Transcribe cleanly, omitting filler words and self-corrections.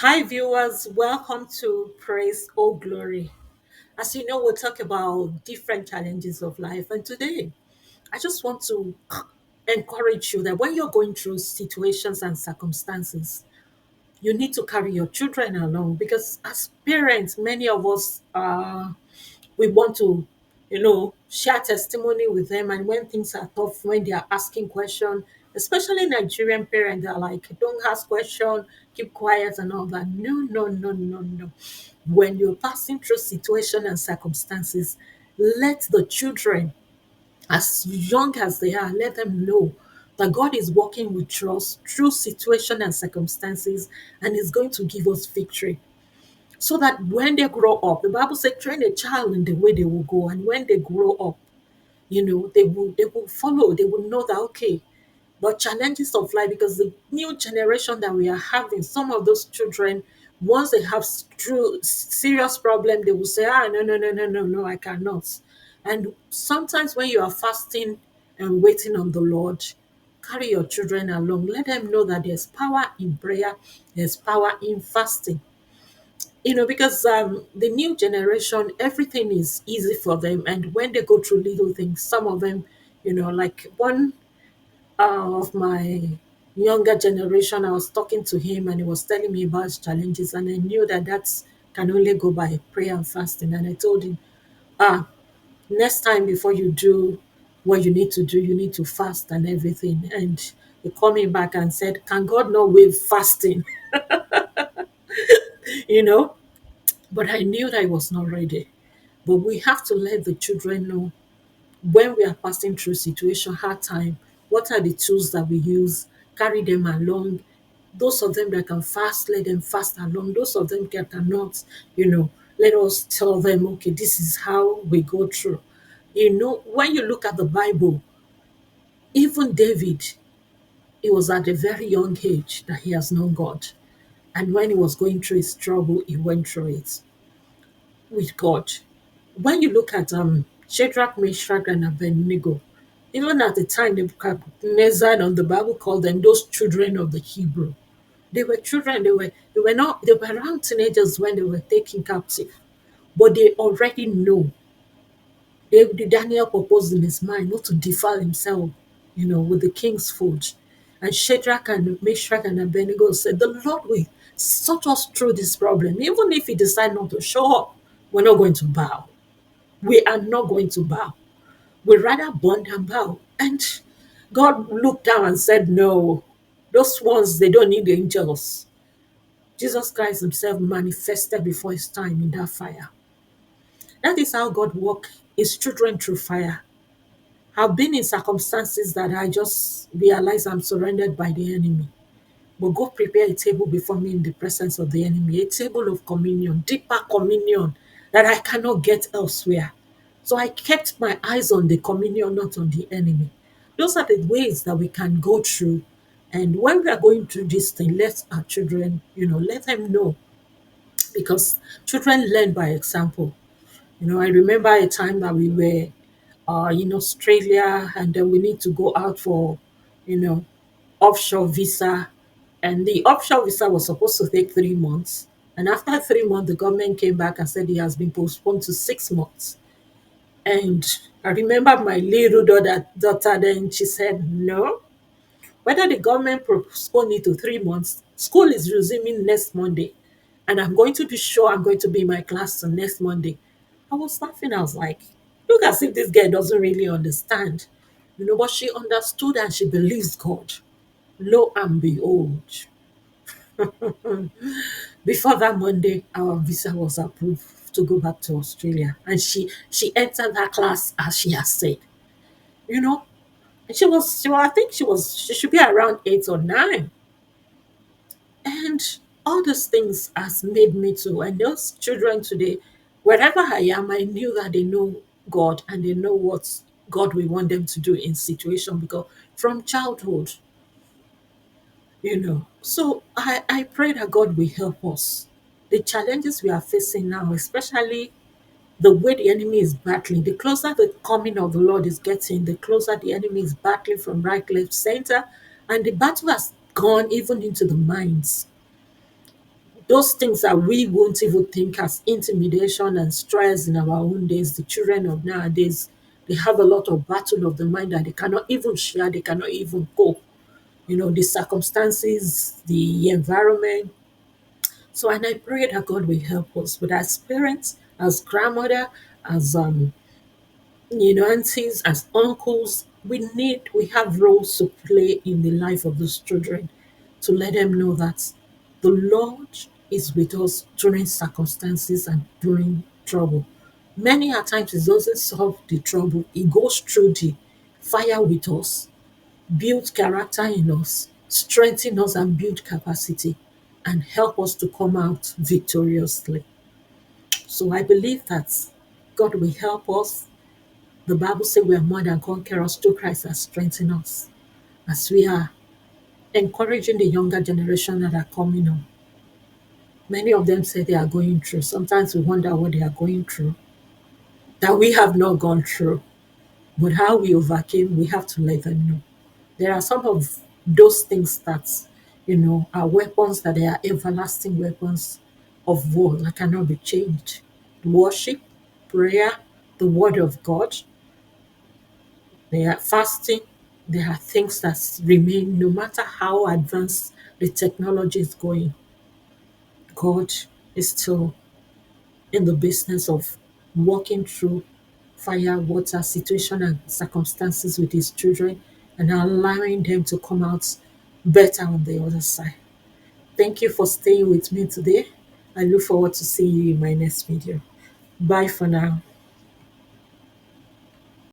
Hi, viewers. Welcome to Praise Oh Glory. As you know, we'll talk about different challenges of life. And today, I just want to encourage you that when you're going through situations and circumstances, you need to carry your children along because, as parents, many of us we want to, share testimony with them. And when things are tough, when they are asking questions, especially Nigerian parents, they're like, don't ask question, keep quiet and all that. No, no, no, no, no. When you're passing through situation and circumstances, let the children, as young as they are, let them know that God is working with us through situation and circumstances and is going to give us victory so that when they grow up, the Bible says, train a child in the way they will go, and when they grow up, they will follow. They will know that okay, but challenges of life, because the new generation that we are having, some of those children, once they have true serious problem, they will say, no, no, no, no, no, no, I cannot. And sometimes when you are fasting and waiting on the Lord, carry your children along. Let them know that there's power in prayer, there's power in fasting, because the new generation, everything is easy for them. And when they go through little things, some of them, like one of my younger generation, I was talking to him and he was telling me about his challenges, and I knew that that's can only go by prayer and fasting. And I told him, ah, next time before you do what you need to do, you need to fast and everything. And he called me back and said, can God not waive fasting? you know but I knew that I was not ready. But we have to let the children know when we are passing through situation, hard time, what are the tools that we use, carry them along. Those of them that can fast, let them fast along. Those of them that cannot, let us tell them, okay, this is how we go through. When you look at the Bible, even David, it was at a very young age that he has known God. And when he was going through his trouble, he went through it with God. When you look at Shadrach, Meshach, and Abednego, even at the time Nebuchadnezzar and the Bible called them those children of the Hebrew. They were children, they were around teenagers when they were taken captive. But they already know. Daniel proposed in his mind not to defile himself, with the king's food. And Shadrach and Meshach and Abednego said, the Lord will sort us through this problem. Even if he decide not to show up, we're not going to bow. We are not going to bow. We rather burn than bow. And God looked down and said, no, those ones, they don't need angels. Jesus Christ himself manifested before his time in that fire. That is how God works his children through fire. I've been in circumstances that I just realize I'm surrounded by the enemy. But God prepare a table before me in the presence of the enemy, a table of communion, deeper communion that I cannot get elsewhere. So I kept my eyes on the communion, not on the enemy. Those are the ways that we can go through. And when we are going through this thing, let our children, let them know, because children learn by example. I remember a time that we were in Australia, and then we need to go out for, you know, offshore visa. And the offshore visa was supposed to take 3 months. And after 3 months, the government came back and said it has been postponed to 6 months. And I remember my little daughter then, she said, no, whether the government postponed it to 3 months, school is resuming next Monday. And I'm going to be sure I'm going to be in my class the next Monday. I was laughing. I was like, look as if this girl doesn't really understand. But she understood and she believes God. Lo and behold, before that Monday, our visa was approved to go back to Australia. And she entered that class as she has said. You know, and I think she should be around 8 or 9. And all those things has made me to, and those children today, wherever I am, I knew that they know God and they know what God will want them to do in situation, because from childhood, So I pray that God will help us. The challenges we are facing now, especially the way the enemy is battling, the closer the coming of the Lord is getting, the closer the enemy is battling from right, left, center, and the battle has gone even into the minds. Those things that we won't even think as intimidation and stress in our own days, the children of nowadays, they have a lot of battle of the mind that they cannot even share, they cannot even cope. The circumstances, the environment. So, and I pray that God will help us. But as parents, as grandmother, as aunties, as uncles, we have roles to play in the life of those children to let them know that the Lord is with us during circumstances and during trouble. Many a times it doesn't solve the trouble, it goes through the fire with us, build character in us, strengthen us and build capacity, and help us to come out victoriously. So I believe that God will help us. The Bible says we are more than conquerors through Christ that strengthen us. As we are encouraging the younger generation that are coming on, many of them say they are going through. Sometimes we wonder what they are going through that we have not gone through. But how we overcame, we have to let them know. There are some of those things that, are weapons that they are everlasting weapons of war that cannot be changed. Worship, prayer, the word of God, they are fasting. There are things that remain no matter how advanced the technology is going. God is still in the business of walking through fire, water, situation, and circumstances with his children and allowing them to come out better on the other side. Thank you for staying with me today. I look forward to seeing you in my next video. Bye for now.